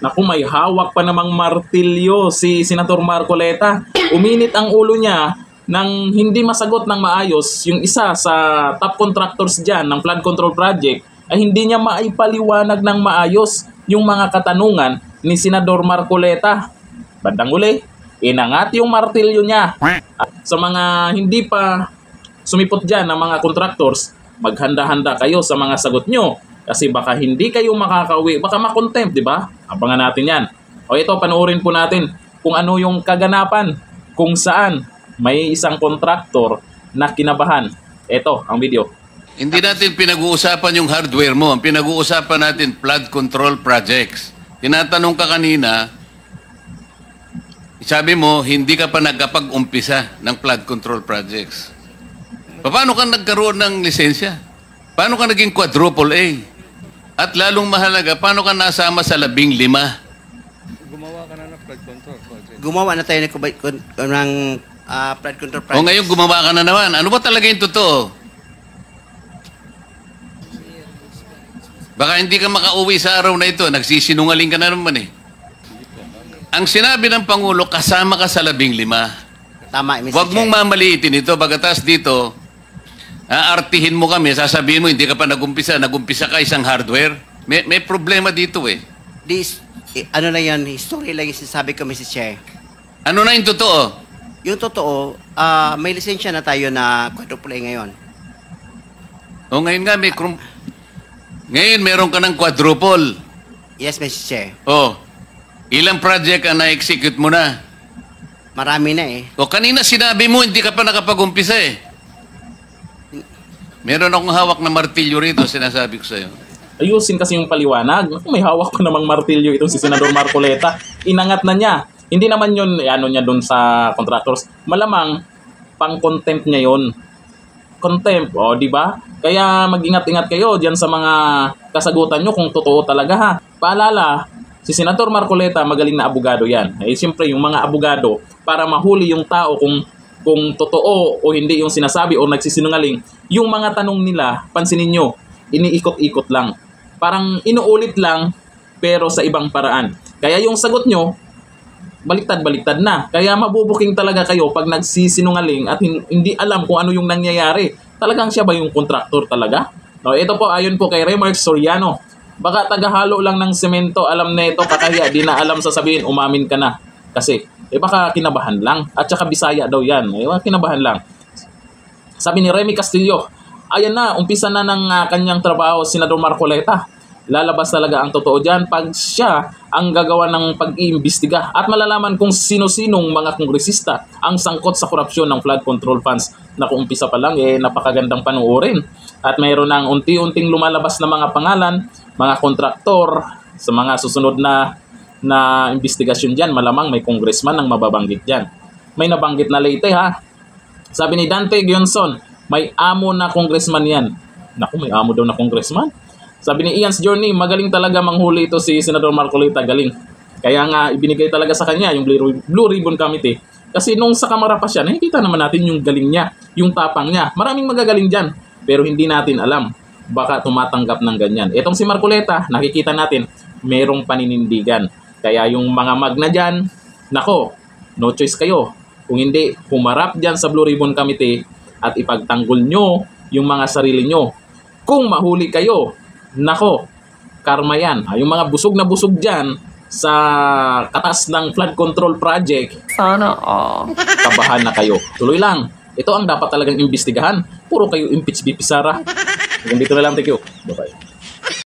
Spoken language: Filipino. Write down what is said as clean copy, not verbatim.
Naku, may hawak pa namang martilyo si Senator Marcoleta. Uminit ang ulo niya nang hindi masagot ng maayos yung isa sa top contractors dyan ng flood control project, ay hindi niya maipaliwanag ng maayos yung mga katanungan ni Senador Marcoleta. Bandang uli, inangat yung martilyo niya. At sa mga hindi pa sumipot dyan ng mga contractors, maghanda-handa kayo sa mga sagot nyo. Kasi baka hindi kayo makakauwi, baka makontempt, di ba? Abangan natin yan. O ito, panoorin po natin kung ano yung kaganapan, kung saan may isang kontraktor na kinabahan. Ito, ang video. Hindi natin pinag-uusapan yung hardware mo. Ang pinag-uusapan natin, flood control projects. Tinatanong ka kanina, sabi mo, hindi ka pa nagkapag-umpisa ng flood control projects. Paano ka nagkaroon ng lisensya? Paano ka naging quadruple A? At lalong mahalaga, paano ka nasama sa 15? Gumawa ka na ng flood control project. Gumawa na tayo ng flood control project. O ngayon gumawa ka na naman. Ano ba talaga yung totoo? Baka hindi ka makauwi sa araw na ito. Nagsisinungaling ka na naman eh. Ang sinabi ng Pangulo, kasama ka sa 15. Tama, Mr. Huwag mong mamaliitin ito. Bagatas dito, aartihin mo kami, sasabihin mo, hindi ka pa nagumpisa ka isang hardware. May problema dito eh. Ano na yan, history lang yung sinasabi ko, Mr. Chair. Ano na yung totoo? Yung totoo, may lisensya na tayo na quadruple A ngayon. O ngayon nga, ngayon meron ka ng quadruple. Yes, Mr. Chair. O, ilang project ang na-execute mo na? Marami na eh. O kanina sinabi mo, hindi ka pa nakapag-umpisa eh. Meron akong hawak na martilyo rito, sinasabi ko sa'yo. Ayusin kasi yung paliwanag. May hawak pa namang martilyo itong si Senador Marcoleta. Inangat na niya. Hindi naman yun, ano niya dun sa contractors. Malamang, pang-contempt niya yun. Contempt, o di ba? Kaya mag-ingat-ingat kayo diyan sa mga kasagutan nyo kung totoo talaga ha. Paalala, si Senator Marcoleta magaling na abogado yan. Eh siyempre yung mga abogado, para mahuli yung tao kung totoo o hindi yung sinasabi o nagsisinungaling, yung mga tanong nila, pansinin nyo, iniikot-ikot lang. Parang inuulit lang, pero sa ibang paraan. Kaya yung sagot nyo, baliktad-baliktad na. Kaya mabubuking talaga kayo pag nagsisinungaling at hindi alam kung ano yung nangyayari. Talagang siya ba yung kontraktor talaga? No, ito po, ayon po kay Remark Soriano. Baka tagahalo lang ng semento, alam na ito, kakaya, di na alam sasabihin, umamin ka na. Kasi, baka kinabahan lang. At saka Bisaya daw yan. Kinabahan lang. Sabi ni Remy Castillo, ayan na, umpisa na ng kanyang trabaho, Senador Marcoleta. Lalabas talaga ang totoo dyan pag siya ang gagawa ng pag-iimbestiga at malalaman kung sino-sinong mga kongresista ang sangkot sa korupsyon ng flood control funds. Na kung umpisa pa lang, napakagandang panuorin. At mayroon ng unti-unting lumalabas na mga pangalan, mga kontraktor, sa mga susunod na investigasyon dyan, malamang may congressman ang mababanggit dyan. May nabanggit na Leyte ha. Sabi ni Dante Gionson, may amo na congressman yan. Naku, may amo daw na congressman. Sabi ni Ian's Journey, magaling talaga manghuli ito si Senador Marcoleta, galing. Kaya nga, ibinigay talaga sa kanya yung Blue Ribbon Committee. Kasi nung sa kamara pa siya, nakikita naman natin yung galing niya, yung tapang niya. Maraming magagaling dyan, pero hindi natin alam. Baka tumatanggap ng ganyan. Itong si Marcoleta, nakikita natin, merong paninindigan. Kaya yung mga magna dyan, nako, no choice kayo. Kung hindi, humarap dyan sa Blue Ribbon Committee at ipagtanggol nyo yung mga sarili nyo. Kung mahuli kayo, nako, karma yan. Yung mga busog na busog dyan sa katas ng flood control project, sana kabahan na kayo. Tuloy lang. Ito ang dapat talagang imbestigahan. Puro kayo impeach BP Sara. Hanggang dito na lang. Thank you. Bye-bye.